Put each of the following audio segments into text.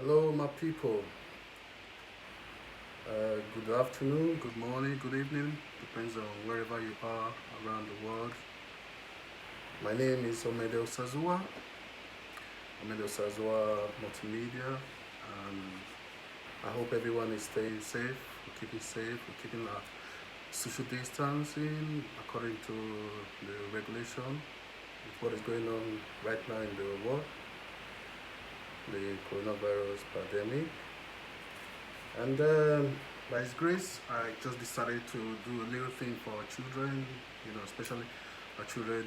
Hello, my people. Good afternoon, good morning, good evening. Depends on wherever you are around the world. My name is Osazuwa Multimedia, and I hope everyone is staying safe. We're keeping safe. We're keeping our social distancing according to the regulation. With what is going on right now in the world, the coronavirus pandemic. And by His grace, I just decided to do a little thing for our children, especially our children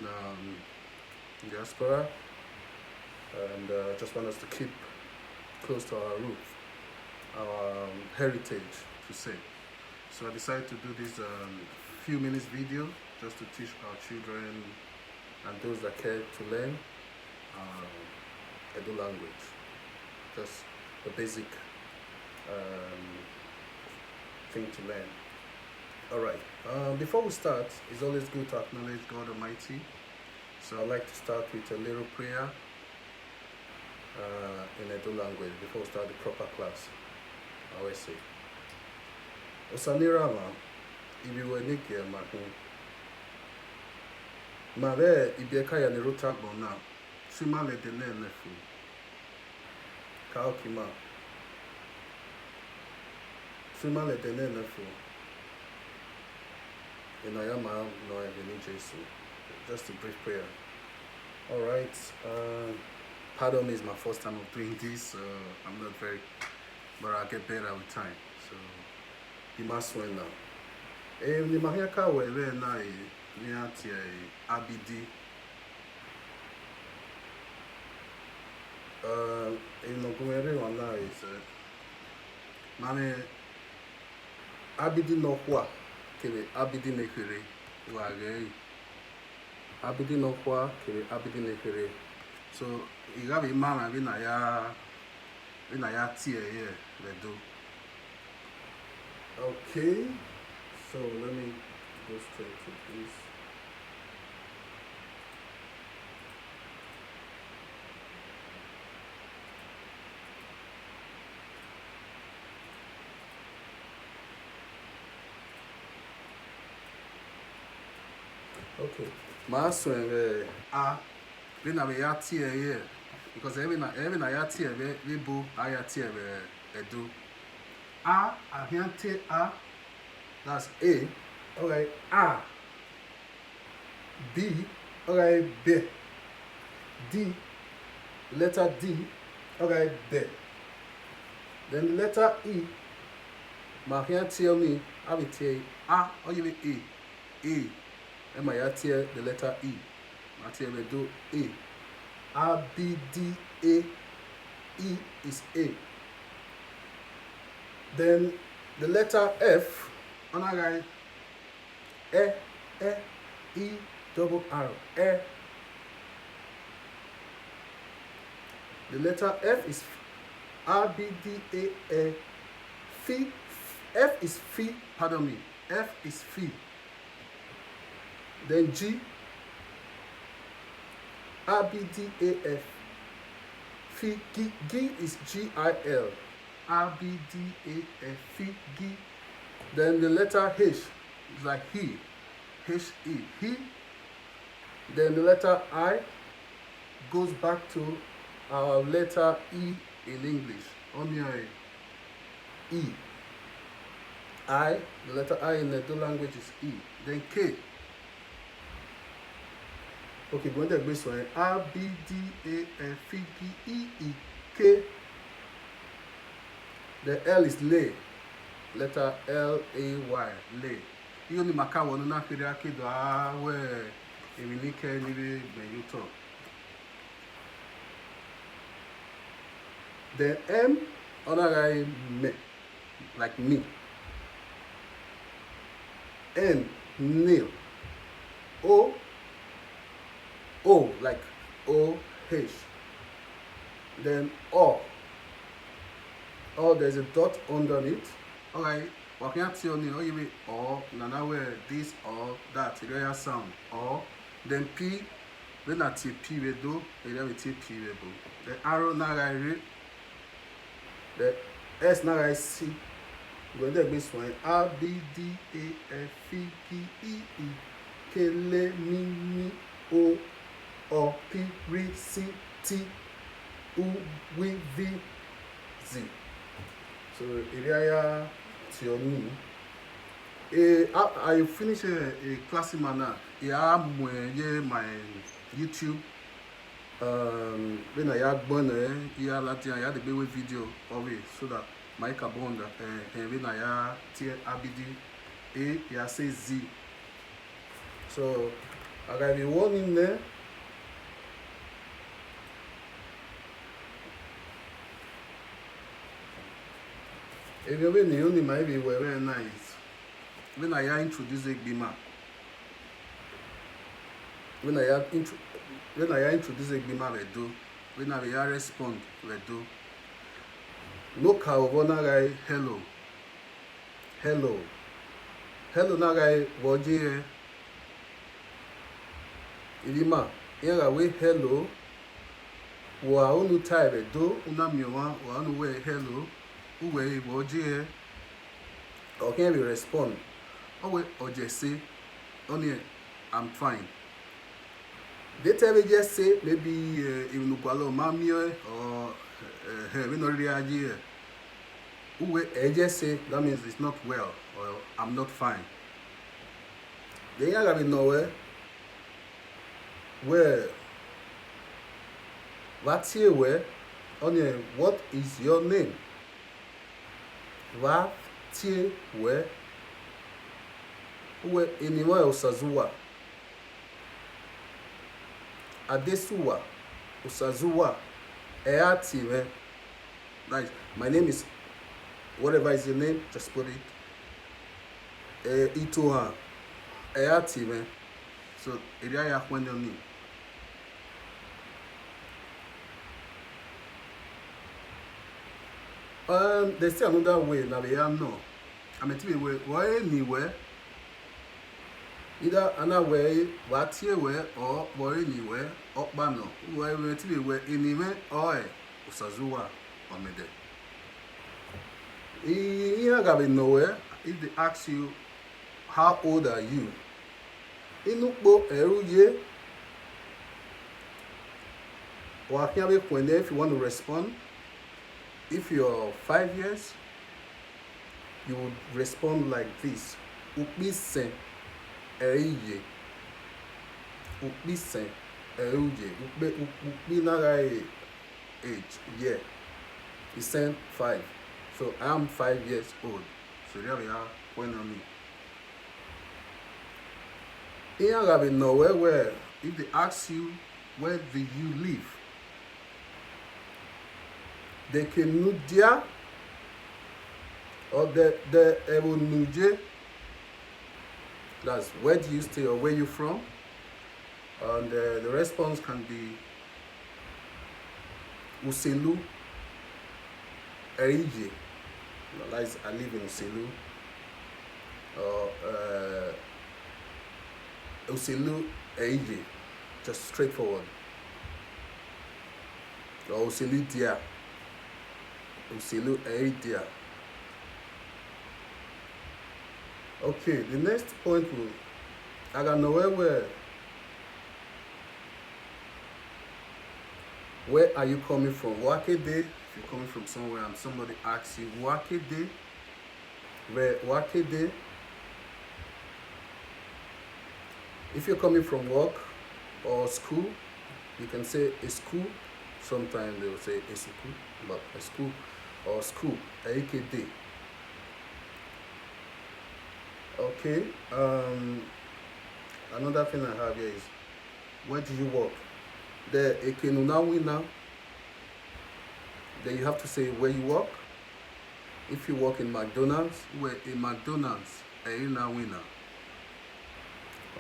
in diaspora. And just want us to keep close to our roots, our heritage, to say. So I decided to do this few minutes video just to teach our children and those that care to learn Edo language, just the basic thing to learn. Alright, before we start, it's always good to acknowledge God Almighty. So I'd like to start with a little prayer in Edo language before we start the proper class. I always say, Osanirama, ibiwenike mahu. Mare ibieka ya niruta bona, simale dene nefu. Kaokima. Simale dene nefu. Inayama no eveni Jesu. Just a brief prayer. Alright. Pardon me, it's my first time of doing this, so I'm not very, but I'll get better with time. So the mass went now. The Mahiaka were very nice near Abidi. In Nogumere one now is Mane Abidi no kwa kere Abidi nekere wage Abidi no kwa kere Abidi nekere. So you got a man and when I tear here they do. Okay, so let me go straight to this. Okay, my son when I tear here because every I tear we bo I tear do. I can't A, that's A. Okay, A. B, okay, B. D, letter D, okay, B. Then letter E, my can't tell me, I will tell A, or you mean E. E. And my tear the letter E. My tear will do A. A, B, D, A. E is A. Then the letter F, another guy, E, double R, E. The letter F is R, B, D, A, F. F is F, pardon me, F is F. Then G, R, B, D, A, F. G is G-I-L. R, B, D, A, F, G. Then the letter H is like he, H-E, he. Then the letter I goes back to our letter E in English. Only E. I, the letter I in the Edo language is E. Then K. Okay, going to this one. R, B, D, A, F, G, E, E, K. The L is lay. Letter L-A-Y, lay. You only make one na kiri akido where eminike nibi benyuto. The M, other guy me, like me. N, nail. O, like O-H. Then O. Oh, there's a dot underneath. Alright, what can I tell you? You mean or, nana where this or that, real sound. Or, then P, when I take P we do, and then we take P we do. The arrow na read The S now I C. Go there this one. A B D A F E P E E K L M N O P R C T U W V Z. So area to your knee. I finish a classic manner. Yeah, my YouTube. When I had born here Latin, I had a big video of it so that my carbon and when I had tier ABD A, say Z. So I got the one in there. If you win the only might be very nice. When I introduce a Bima, when I introduce a Bima, we do. When I respond, we do. Look how one guy hello. Hello. Hello na guy woje. Ilima, here we hello. Wa onu type do una miwa wa onu we hello. Uwe woje. Okay, we respond. Or just say, only I'm fine. They tell me just say maybe even Nukwalo Mammy or we not ready. I just say that means it's not well or I'm not fine. They are going nowhere where what's here where only what is your name? What's here where? Uwe eniwa Osazuwa Adesuwa Osazuwa Eative. Nice. My name is whatever is your name, just put it. Itoha Eative. So area ya when you need. There's still another way now we am no. I mean to be where anywhere. Either another what here where or anywhere or bano, where we to be where anywhere or Osazuwa Omede. You are going nowhere if they ask you how old are you? Inukbo Eruje or if you want to respond. If you're 5 years, you would respond like this. Upise Erije. Upise Eruje. Upi nagai age. Yeah. He said 5. So I'm 5 years old. So there we are when on me. Here I have nowhere where if they ask you where do you live, they can nudia or the nuje. That's where do you stay or where you from, and the response can be Uselu Erije. Like I live in Uselu, or Uselu Erije, just straightforward. Or Uselu Dia. Uselu Erije. Okay, the next point will I got nowhere where are you coming from? Wakede, if you're coming from somewhere and somebody asks you Wakede, where Wakede, if you're coming from work or school, you can say a school. Sometimes they will say a school, but a school or school, AKD. Okay, another thing I have here is where do you work? The Ekenuna winner. Then you have to say where you work. If you work in McDonald's, where in McDonald's, a winner.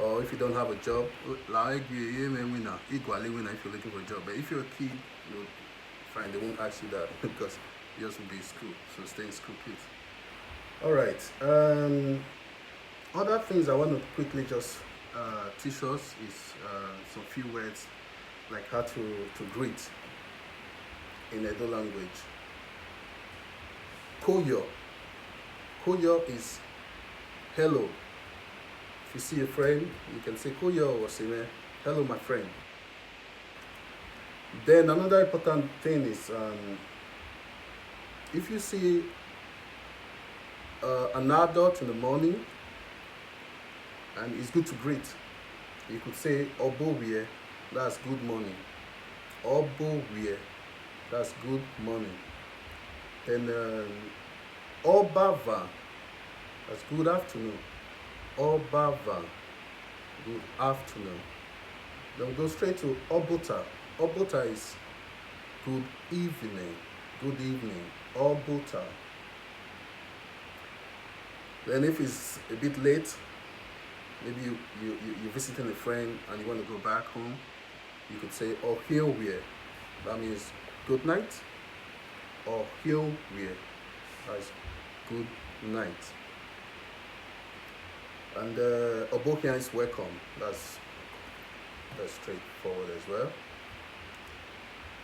Or if you don't have a job, like winner, equally winner if you're looking for a job. But if you're a kid, you'll find they won't ask you that because yours will be in school. So stay in school, please. Alright. Other things I want to quickly just teach us is some few words like how to greet in Edo language. Koyo. Koyo is hello. If you see a friend, you can say Koyo or say, hello, my friend. Then another important thing is if you see an adult in the morning and it's good to greet, you could say Obowie, that's good morning. Obowie, that's good morning. Then Obava, that's good afternoon. Obava, good afternoon. Then we go straight to Obota. Obota is good evening. Good evening. Obota. Then if it's a bit late, maybe you're visiting a friend and you want to go back home, you could say Ohiowie. That means good night. Ohiowie. That's good night. And Obokia is welcome. That's straightforward as well.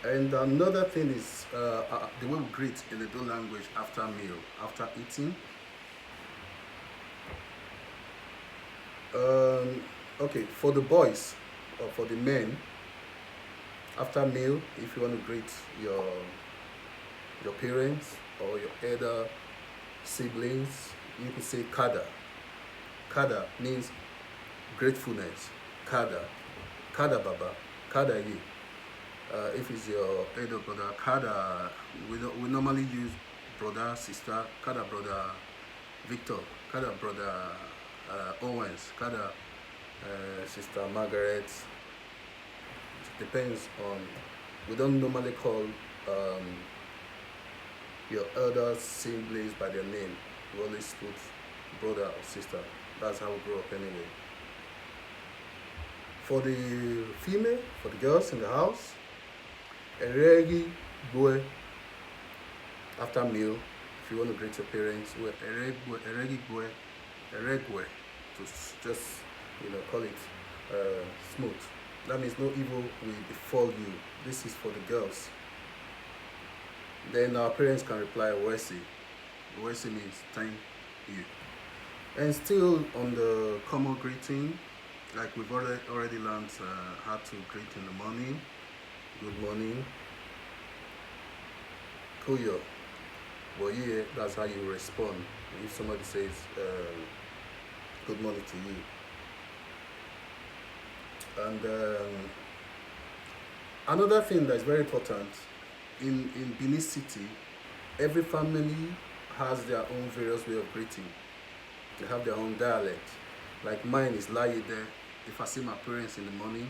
And another thing is the way we greet in the Edo language after meal, after eating. Okay, for the boys or for the men, after meal, if you want to greet your parents or your elder siblings, you could say Kada. Kada means gratefulness. Kada. Kada Baba. Kada Ye. If it's your elder brother, Kada, we normally use brother, sister, Kada brother Victor, Kada brother Owens, Kada sister Margaret. It depends on, we don't normally call your elder siblings by their name. We always put brother or sister. That's how we grew up anyway. For the female, for the girls in the house, Eregi Bue. After meal, if you want to greet your parents, Eregi Bue, Eregwe, to just call it smooth. That means no evil will befall you. This is for the girls. Then our parents can reply Wesi. Wesi means thank you. And still on the common greeting, like we've already learned how to greet in the morning. Good morning. Kuyo. Well, yeah, that's how you respond. If somebody says good morning to you. And another thing that's very important, in Benin City, every family has their own various way of greeting. They have their own dialect. Like mine is Layide. If I see my parents in the morning,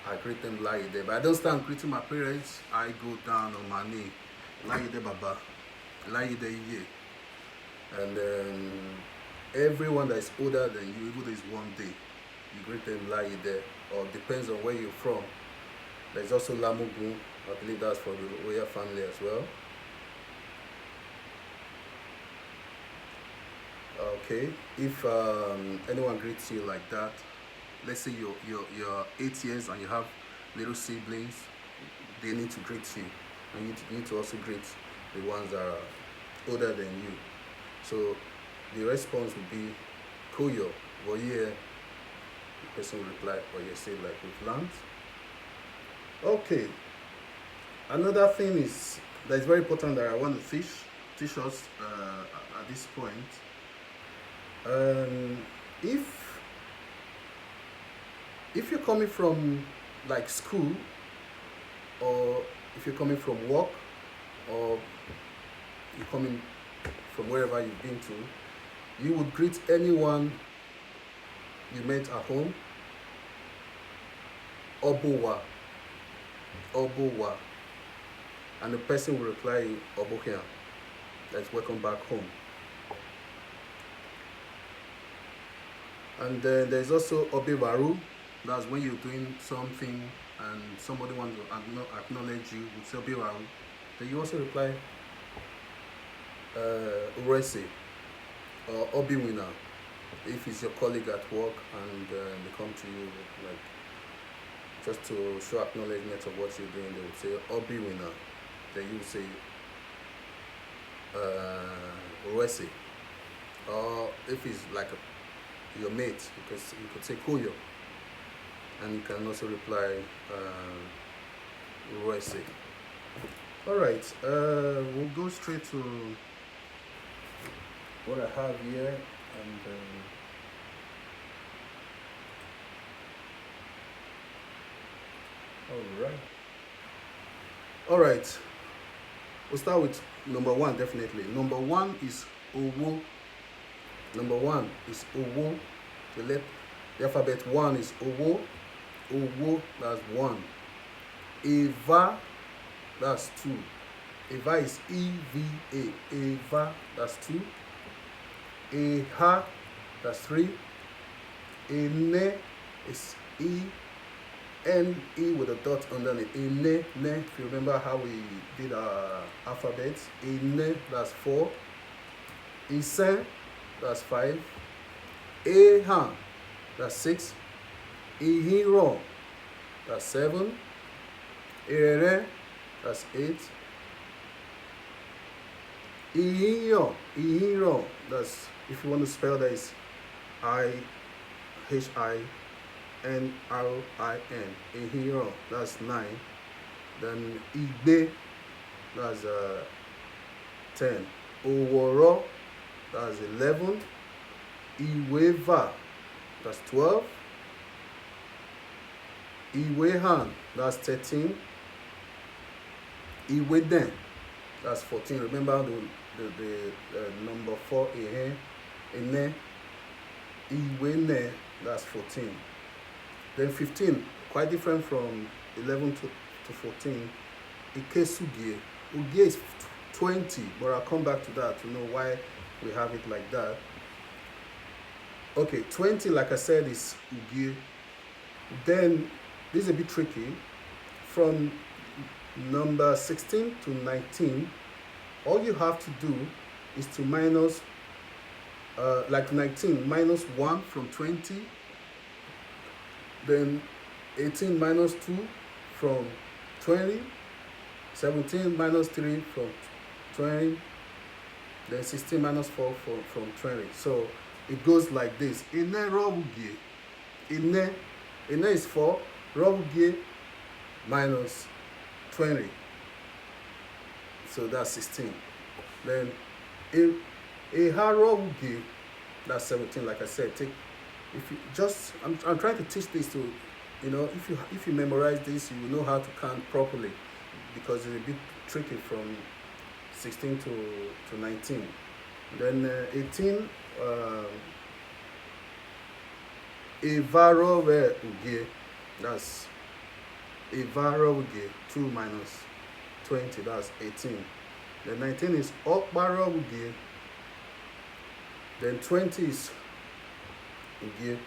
I greet them Layide. But I don't stand greeting my parents. I go down on my knee. Layide Baba. Layide Ye. And everyone that is older than you, even though it's one day, you greet them Layide. Or depends on where you're from. There's also Lamugu. I believe that's for the Oya family as well. Okay, if anyone greets you like that, let's say you're 8 years and you have little siblings, they need to greet you, and you need to also greet the ones that are older than you. So the response would be Koyo, Woye. The person will reply, Woye, say like we've learned. Okay, another thing is that is very important that I want to teach us at this point. If you're coming from like school, or if you're coming from work, or you're coming from wherever you've been to, you would greet anyone you met at home, Obowa, Obowa, and the person will reply Obohia, that's welcome back home. And then there's also Obewaru. That's when you're doing something and somebody wants to acknowledge you with Obewaru. Then you also reply Urese or Obiwina if it's your colleague at work and they come to you like just to show acknowledgement of what you're doing. They would say Obiwina. Then you say Ruese. Or if it's like your mate, because you could say Kuyo, and you can also reply Ruese. All right, we'll go straight to what I have here, and all right. We'll start with number one, definitely. Number one is Owo. Number one is Owo. The alphabet one is Owo. Owo, that's one. Eva, that's two. Eva is EVA. Eva, that's two. Eha, that's three. Ene is E-N-E with a dot underneath. Ene, ne. If you remember how we did our alphabets. Ene, that's four. Isen, that's five. Eha, that's six. Ihiro, that's seven. Ere, that's eight. Ihiro, that's, if you want to spell that, is IHINRIN. Ihiro, that's nine. Then Igbe, that's 10. Oworo, that's 11. Iweva, that's 12. Iwehan, that's 13. Iweden, that's 14. Remember the number 4, Ene. Iwene, that's 14. Then 15, quite different from 11 to 14. Ikesugie. Ugie is 20, but I'll come back to that to know why we have it like that. Okay, 20, like I said, is Ugie. Then, this is a bit tricky. From number 16 to 19, all you have to do is to minus, like 19, minus 1 from 20. Then 18 minus 2 from 20. 17 minus 3 from 20. Then 16 minus 4 from 20. So it goes like this. Ine robugie. Ine is 4. Robugie minus 20. So that's 16. Then Eha robugie, that's 17. Like I said, if you just, I'm trying to teach this to, if you memorize this, you will know how to count properly, because it's a bit tricky from 16 to 19. Then 18, Evaro uge, that's Evaro uge, 2 minus 20, that's 18. Then 19 is Okbaro uge. Then 20 is uge.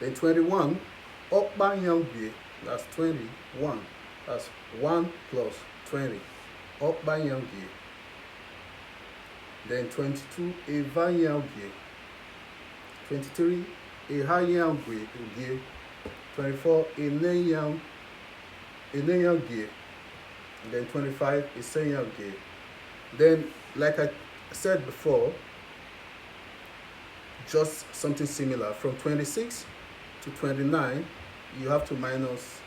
Then 21, Okbanyangge, that's 21. That's 1 plus 20. Okbanyangge. Then 22, Evanyangge. 23, Ehayangge uge. 24, Eneyangge. Then 25 is Senyangge. Then, like I said before, just something similar. From 26 to 29, you have to minus,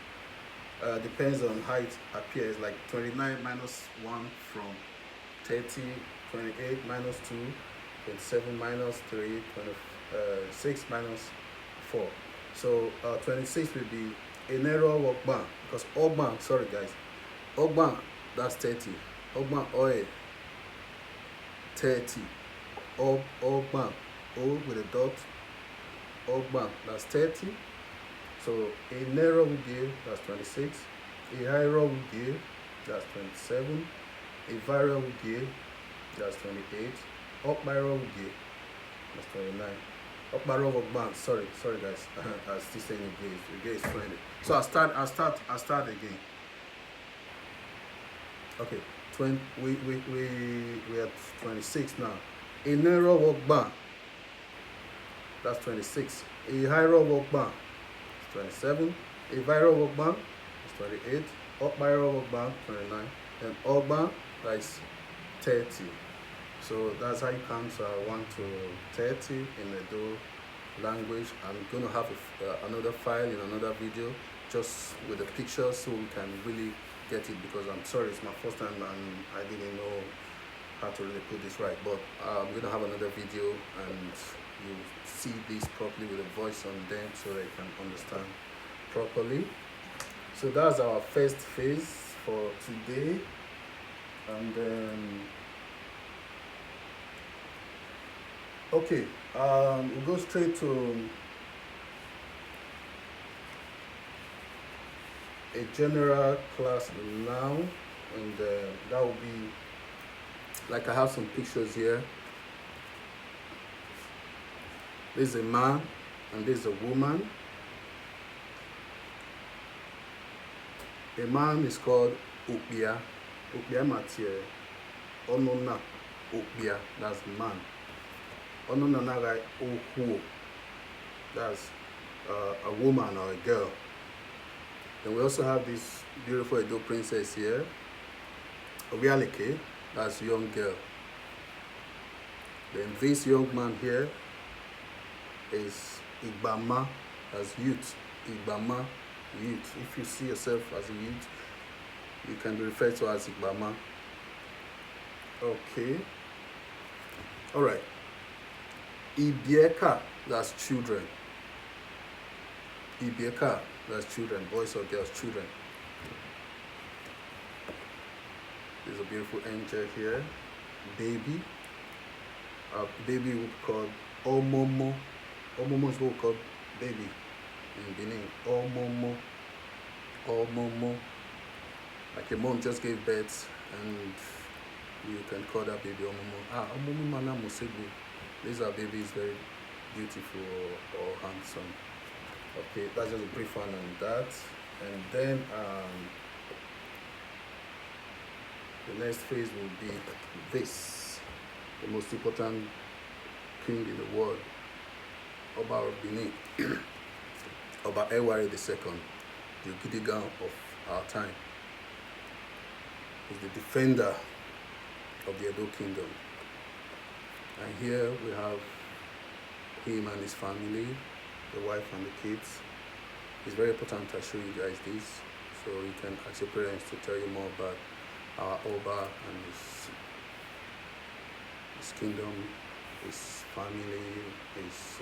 depends on how it appears, like 29 minus 1 from 30, 28 minus 2, 27 minus 3, 26 minus 4. So 26 will be Enero Ogban, because Ogban, sorry guys, Ogban, that's 30. Ogban Oil, 30. Ogban, O with a dot. Ogban, that's 30. So Enero will give, that's 26. Ehairo will give, that's 27. Evira will give, that's 28. Okmairo will give, that's 29. Okmairo Ogban, sorry guys, I'm still saying it is 20. So I'll start again. Okay, we are 26 now. Enero Ogban, that's 26. Ehairo Ogban, 27. Evira Ogban is 28. Okmairo Ogban, 29. And Ogban, that's 30. So that's how you count 1 to 30 in Edo language. I'm going to have another file in another video just with the pictures so we can really get it, because I'm sorry, it's my first time and I didn't know how to really put this right. But I'm going to have another video and you see this properly with a voice on them so that you can understand properly. So that's our first phase for today. And then okay, we'll go straight to a general class now, and that will be, like, I have some pictures here. This is a man and this is a woman. A man is called Opia. Opia Matie. Onona Opia, that's man. Onona Nagai Ohuo, that's a woman or a girl. Then we also have this beautiful Edo princess here. Obialeke, that's young girl. Then this young man here is Igbama, as youth. Igbama, youth. If you see yourself as a youth, you can be referred to as Igbama. Okay. All right. Ibieka, that's children. Ibieka, that's children, boys or girls, children. There's a beautiful angel here. Baby. Baby we call Omomo. Omomo is what we call baby in Benin. Omomo. Omomo. Like a mom just gave birth and you can call that baby Omomo. Omomo Mana Musegu. These are babies, very beautiful or handsome. Okay, that's just a brief one on that. And then the next phase will be this, the most important king in the world, Oba of Benin, Oba Ewari II, the Gidigan of our time. He's the defender of the Edo Kingdom. And here we have him and his family, the wife and the kids. It's very important I show you guys this so you can ask your parents to tell you more about our Oba and his kingdom, his family, his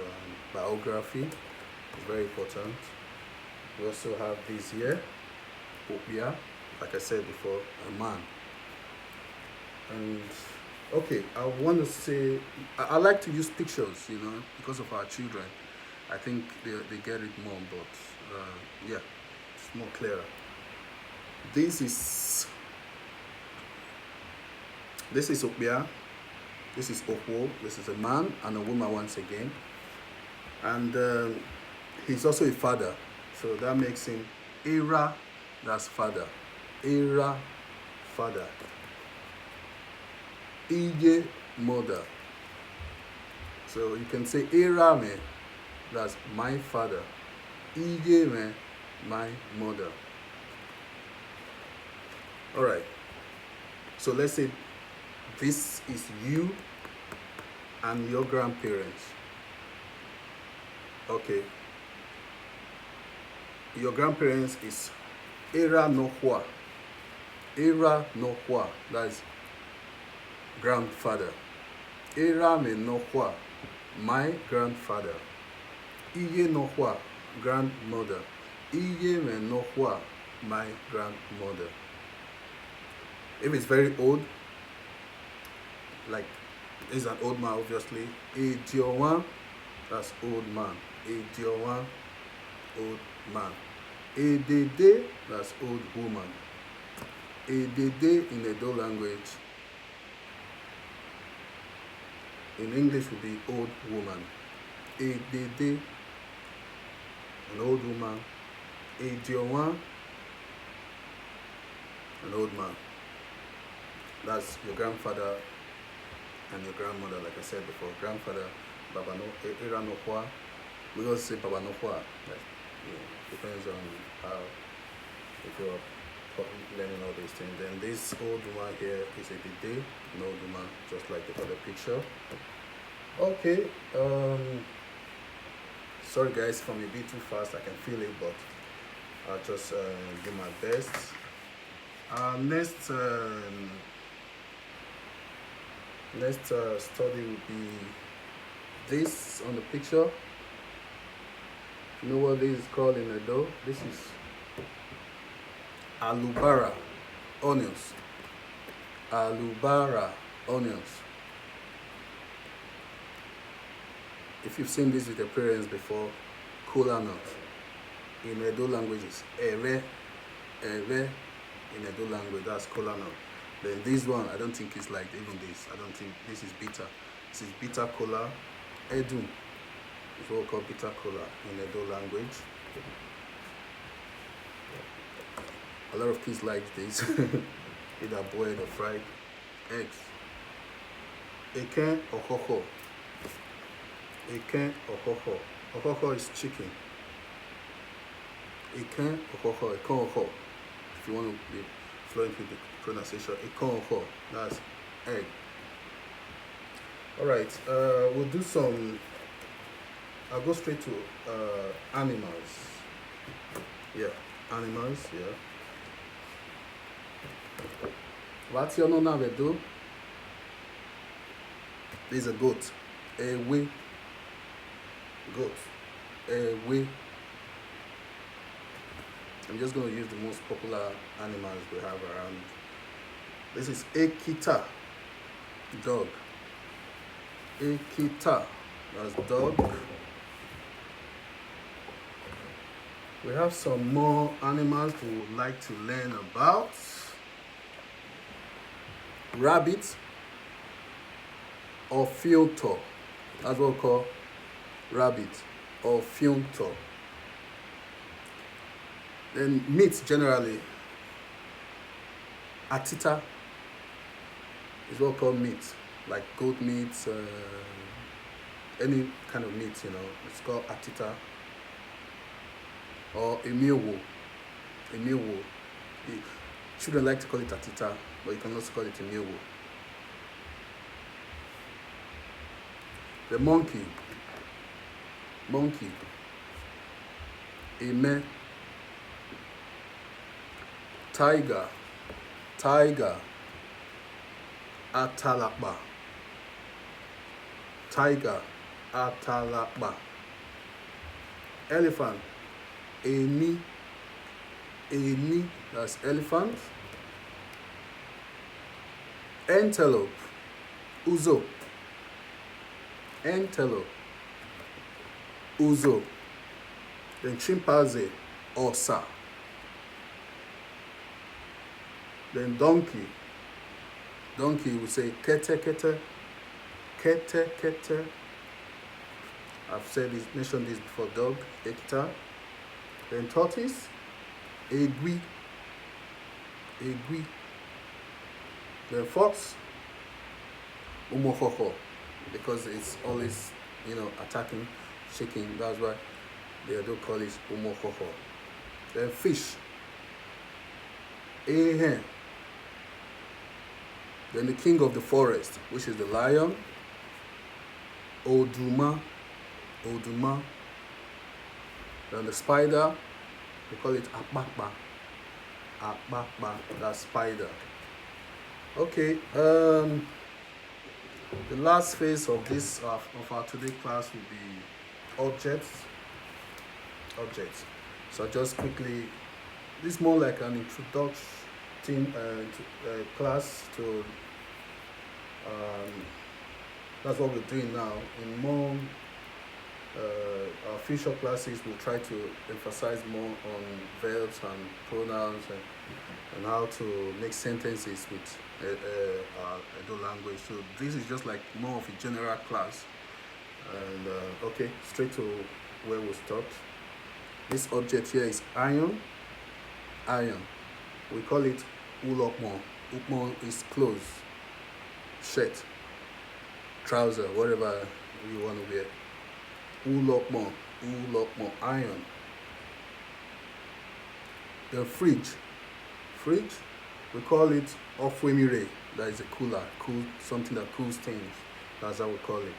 biography. It's very important. We also have this here, Opia, like I said before, a man. And okay, I want to say, I like to use pictures, you know, because of our children. I think they get it more, but yeah, it's more clearer. This is Opia, this is Okwo, this is a man and a woman once again. And he's also a father, so that makes him Era, that's father. Era, father. Ige, mother. So you can say Era me, that's my father. Ige me, my mother. Alright. So let's say this is you and your grandparents. Okay. Your grandparents is Era no Hua. Era no Hua, that's grandfather. Era me no Hua, my grandfather. Iye no Hua, grandmother. Iye me no Hua, my grandmother. If it's very old, like is an old man, obviously. Ejiowan, that's old man. Ejiowan, old man. Edede, that's old woman. Edede in the Edo language, in English would be old woman. Edede, an old woman. Ejiowan, an old man. That's your grandfather and your grandmother, like I said before. Grandfather, Baba no, Era no Hua. We also say Baba no Hua. Like, depends on how you grow up. learning all these things. Then this old woman here is a bidet, an old woman, just like the other picture. Okay, sorry guys if I'm a bit too fast, I can feel it, but I'll just do my best. Next study will be this on the picture. You know what this is called in Edo? This is alubara onions. Alubara onions. If you've seen this with your parents before, kola nut. In Edo languages, ere, in Edo language, that's kola nut. Then this one, I don't think it's like even this. I don't think this is bitter. This is bitter kola. Edu is what we call bitter kola in Edo language. A lot of kids like this, either boiled or fried. Eggs. Eken okoko. Eken okoko. Okoko is chicken. Eken okoko. Eken okoko. If you want to be fluent with the pronunciation, eken okoko. That's egg. Alright, we'll do some. I'll go straight to animals. Yeah, animals, yeah. What's your name now, do? This is a goat. A we. Goat. A we. I'm just going to use the most popular animals we have around. This is Akita, dog. Akita, that's dog. We have some more animals we would like to learn about. Rabbit or filter. That's what we call rabbit or filter. Then meat generally. Atita is what we call meat, like goat meat, any kind of meat, you know. It's called atita. Or emiowo. Emiowo. Children like to call it atita, but you can also call it emiowo. The monkey. Monkey. Eme. Tiger. Tiger. Atalapa. Tiger. Atalapa. Elephant. Eni. Eni. That's elephant. Antelope. Uzo. Antelope. Uzo. Then chimpanzee. Osa. Then donkey. Donkey we say kete kete. Kete kete. I've said this, mentioned this before. Dog. Ekta. Then tortoise. Egui. Egui. Then fox. Umohoho. Because it's always, you know, attacking, shaking. That's why they do call it umohoho. Then fish. Ehen. Then the king of the forest, which is the lion. Oduma. Oduma. Then the spider, we call it akpakpa. Akpakpa, that's spider. Okay, the last phase of this of our today class will be objects. Objects. So just quickly, this is more like an introduction class to. That's what we're doing now. In more our future classes, we'll try to emphasize more on verbs and pronouns and how to make sentences with Edo language. So this is just like more of a general class. And okay, straight to where we stopped. This object here is iron. Iron. We call it ulokmo. Ukmo is clothes, shirt, trouser, whatever you want to wear. Ulokmo, iron. The fridge fridge, we call it ofwemire. That is a cooler, something that cools things. That's how we call it.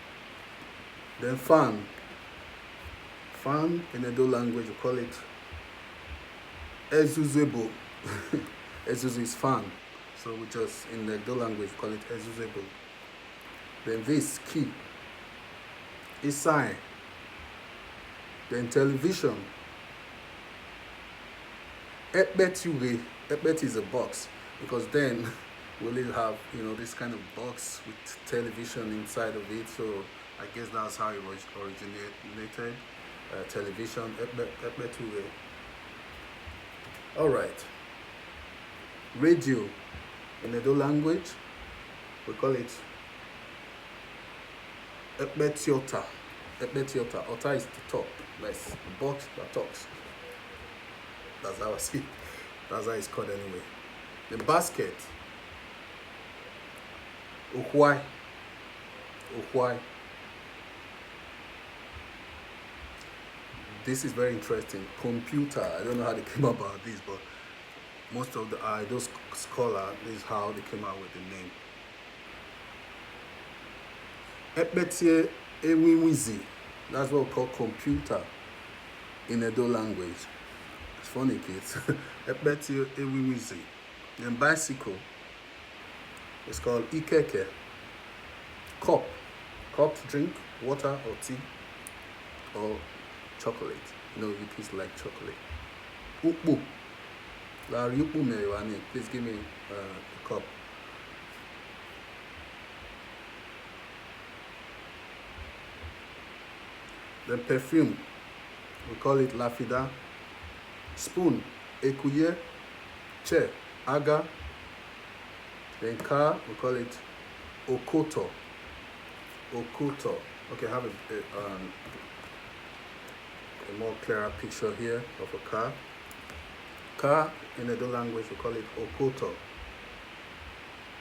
Then fan. Fan in Edo language we call it ezuzebo. Ezuzu is fan. So we just in the Edo language call it ezuzebo. Then this key. Isai. Then television. Ekbeture. Ekbet is a box because then we'll have this kind of box with television inside of it. So I guess that's how it was originated. Television. Ekbeture. All right. Radio in Edo language we call it ekbetiota. Ekbetiota. Ota is to talk. That's the box that talks. That's how I see it. That's how it's called anyway. The basket. Uhwai. Uhwai. This is very interesting. Computer. I don't know how they came about this, but most of those scholars, this is how they came out with the name. Ekbetie ewiwizi. That's what we call computer in Edo language. It's funny, kids. Ekbetie ewiwizi. Then bicycle. It's called ikeke. Cup. Cup to drink water or tea or chocolate. You kids like chocolate. Ukpu. Please give me a cup. Then perfume, we call it lafida. Spoon, ekuye. Chair, aga. Then car, we call it okoto. Okoto. Okay, I have a more clearer picture here of a car. Car in Edo language we call it okoto.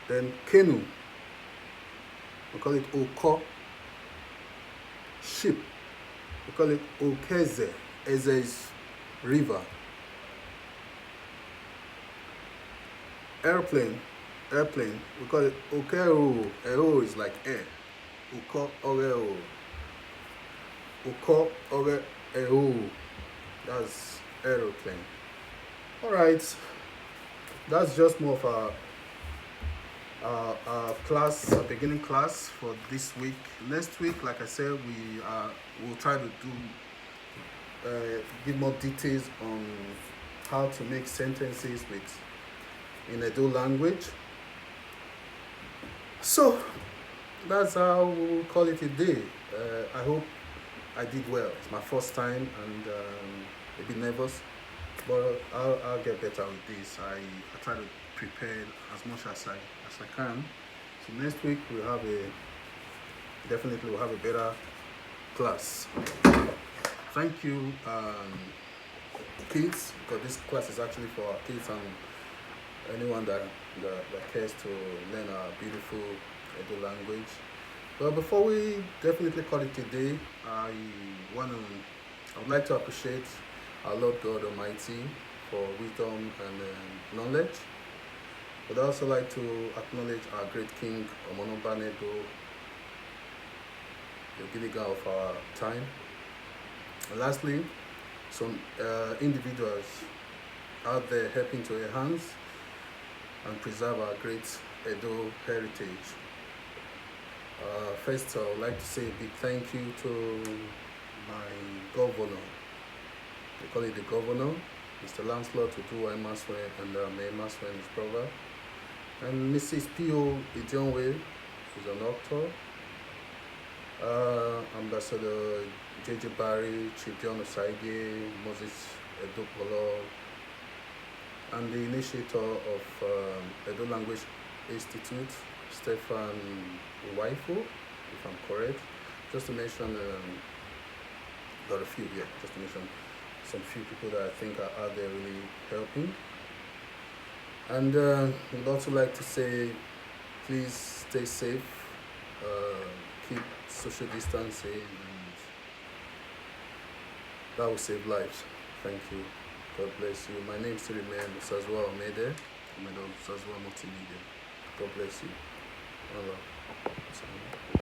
Then canoe, we call it oko. Ship, we call it okeze. Eze is river. Airplane, we call it okeo. Eo is like air. Oko oreo. Oko ore eo. That's aeroplane. Alright, that's just more of a class, a beginning class for this week. Next week, like I said, we'll try to give more details on how to make sentences in Edo language. So that's how we'll call it a day. I hope I did well. It's my first time and a bit nervous. But I'll get better with this. I try to prepare as much as I can. So next week we'll have a better class. Thank you, kids, because this class is actually for our kids and anyone that cares to learn our beautiful Edo language. But before we definitely call it a day, I would like to appreciate our Lord God Almighty for wisdom and knowledge. I'd also like to acknowledge our great King Omonobanedo, the Giliga of our time. And lastly, some individuals out there helping to enhance and preserve our great Edo heritage. First, I would like to say a big thank you to my governor. We call it the governor, Mr. Lancelot Oduwa Emaswe, and May Emaswe and his brother. And Mrs. P.O. Ijonwe, who's an doctor. Ambassador J.J. Barry, Chief John Osaige, Moses Edopolo, and the initiator of Edo Language Institute, Stefan Waifu, if I'm correct. Just to mention, got a few, yeah, just to mention some few people that I think are out there really helping. And we'd also like to say, please stay safe, keep social distancing, and that will save lives. Thank you. God bless you. My name still remains Osazuwa Omede. from Osazuwa Multimedia. God bless you. Bye-bye.